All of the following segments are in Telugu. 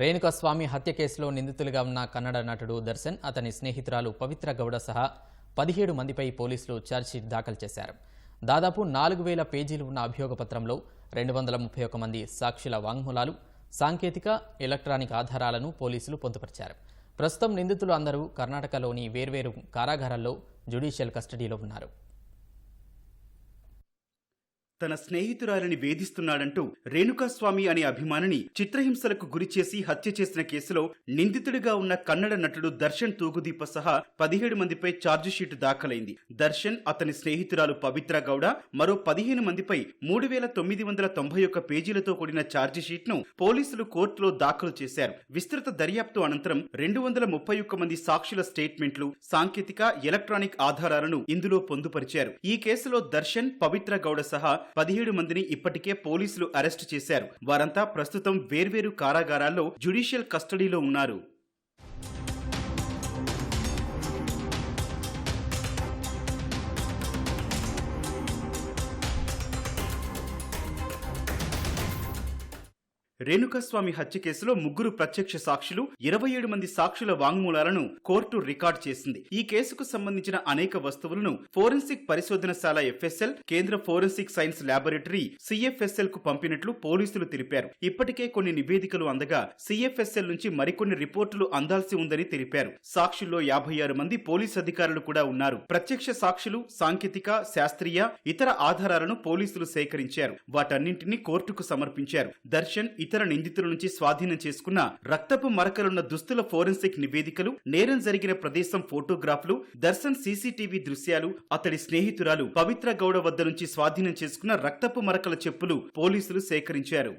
రేణుకాస్వామి హత్య కేసులో నిందితులుగా ఉన్న కన్నడ నటుడు దర్శన్, అతని స్నేహితురాలు పవిత్ర గౌడ సహా 17 మందిపై పోలీసులు ఛార్జ్షీట్ దాఖలు చేశారు. దాదాపు 4000 పేజీలు ఉన్న అభియోగపత్రంలో 231 మంది సాక్షుల వాంగ్మూలాలు, సాంకేతిక, ఎలక్ట్రానిక్ ఆధారాలను పోలీసులు పొందుపరిచారు. ప్రస్తుతం నిందితులు అందరూ కర్ణాటకలోని వేర్వేరు కారాగారాల్లో జ్యుడిషియల్ కస్టడీలో ఉన్నారు. తన స్నేహితురాలిని వేధిస్తున్నాడంటూ రేణుకాస్వామి అనే అభిమానిని చిత్రహింసలకు గురిచేసి హత్య చేసిన కేసులో నిందితుడిగా ఉన్న కన్నడ నటుడు దర్శన్ తూగుదీప సహా 17 మందిపై ఛార్జిషీట్ దాఖలైంది. దర్శన్, అతని స్నేహితురాలు పవిత్ర గౌడ, మరో 15 మందిపై 3991 పేజీలతో కూడిన ఛార్జిషీట్ ను పోలీసులు కోర్టులో దాఖలు చేశారు. విస్తృత దర్యాప్తు అనంతరం 231 మంది సాక్షుల స్టేట్మెంట్లు, సాంకేతిక, ఎలక్ట్రానిక్ ఆధారాలను ఇందులో పొందుపరిచారు. ఈ కేసులో దర్శన్, పవిత్ర గౌడ సహా 17 మందిని ఇప్పటికే పోలీసులు అరెస్టు చేశారు. వారంతా ప్రస్తుతం వేర్వేరు కారాగారాల్లో జ్యుడిషియల్ కస్టడీలో ఉన్నారు. రేణుకాస్వామి హత్య కేసులో 3 ప్రత్యక్ష సాక్షులు, 27 మంది సాక్షుల వాంగ్మూలాలను కోర్టు రికార్డు చేసింది. ఈ కేసుకు సంబంధించిన అనేక వస్తువులను ఫోరెన్సిక్ పరిశోధనశాల FSL, కేంద్ర ఫోరెన్సిక్ సైన్స్ ల్యాబొరేటరీ CFSL కు పంపినట్లు పోలీసులు తెలిపారు. ఇప్పటికే కొన్ని నివేదికలు అందగా CFSL నుంచి మరికొన్ని రిపోర్టులు అందాల్సి ఉందని తెలిపారు. సాక్షుల్లో 56 మంది పోలీసు అధికారులు కూడా ఉన్నారు. ప్రత్యక్ష సాక్షులు, సాంకేతిక, శాస్త్రీయ, ఇతర ఆధారాలను పోలీసులు సేకరించారు. వాటన్నింటినీ కోర్టుకు సమర్పించారు. దర్శన్, ఇతర నిందితుల నుంచి స్వాధీనం చేసుకున్న రక్తపు మరకలున్న దుస్తుల ఫోరెన్సిక్ నివేదికలు, నేరం జరిగిన ప్రదేశం ఫోటోగ్రాఫ్లు, దర్శన్ CCTV దృశ్యాలు, అతడి స్నేహితురాలు పవిత్ర గౌడ వద్ద నుంచి స్వాధీనం చేసుకున్న రక్తపు మరకల చెప్పులు పోలీసులు సేకరించారు.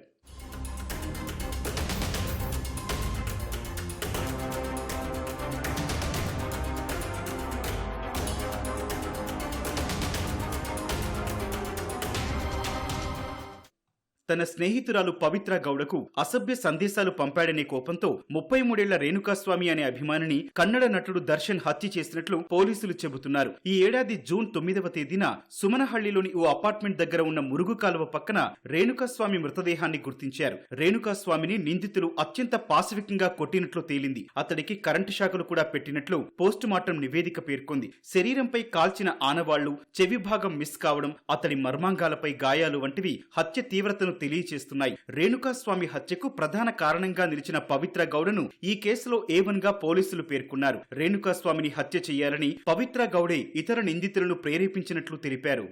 తన స్నేహితురాలు పవిత్ర గౌడకు అసభ్య సందేశాలు పంపాడనే కోపంతో 33 ఏళ్ల రేణుకాస్వామి అనే అభిమానిని కన్నడ నటుడు దర్శన్ హత్య చేసినట్లు పోలీసులు చెబుతున్నారు. ఈ ఏడాది జూన్ 9వ తేదీన సుమనహళ్లిలోని ఓ అపార్ట్మెంట్ దగ్గర ఉన్న మురుగు కాలువ పక్కన రేణుకాస్వామి మృతదేహాన్ని గుర్తించారు. రేణుకాస్వామిని నిందితులు అత్యంత పాశవికంగా కొట్టినట్లు తేలింది. అతడికి కరెంటు షాకులు కూడా పెట్టినట్లు పోస్టుమార్టం నివేదిక పేర్కొంది. శరీరంపై కాల్చిన ఆనవాళ్లు, చెవి భాగం మిస్ కావడం, అతడి మర్మాంగాలపై గాయాలు వంటివి హత్య తీవ్రతను తెలియచేస్తున్నాయి. రేణుకాస్వామి హత్యకు ప్రధాన కారణంగా నిలిచిన పవిత్ర గౌడను ఈ కేసులో A1 గా పోలీసులు పేర్కొన్నారు. రేణుకాస్వామిని హత్య చేయాలని పవిత్ర గౌడే ఇతర నిందితులను ప్రేరేపించినట్లు తెలిపారు.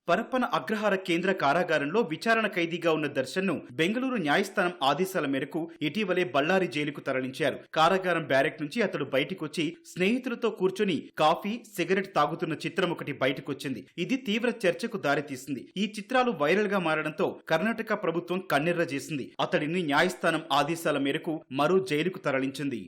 పరప్పన అగ్రహార కేంద్ర కారాగారంలో విచారణ ఖైదీగా ఉన్న దర్శన్ను బెంగళూరు న్యాయస్థానం ఆదేశాల మేరకు ఇటీవలే బళ్ళారి జైలుకు తరలించారు. కారాగారం బ్యారెక్ నుంచి అతడు బయటికొచ్చి స్నేహితులతో కూర్చొని కాఫీ, సిగరెట్ తాగుతున్న చిత్రం ఒకటి బయటకొచ్చింది. ఇది తీవ్ర చర్చకు దారితీసింది. ఈ చిత్రాలు వైరల్ గా మారడంతో కర్ణాటక ప్రభుత్వం కన్నెర్ర చేసింది. అతడిని న్యాయస్థానం ఆదేశాల మేరకు మరో జైలుకు తరలించింది.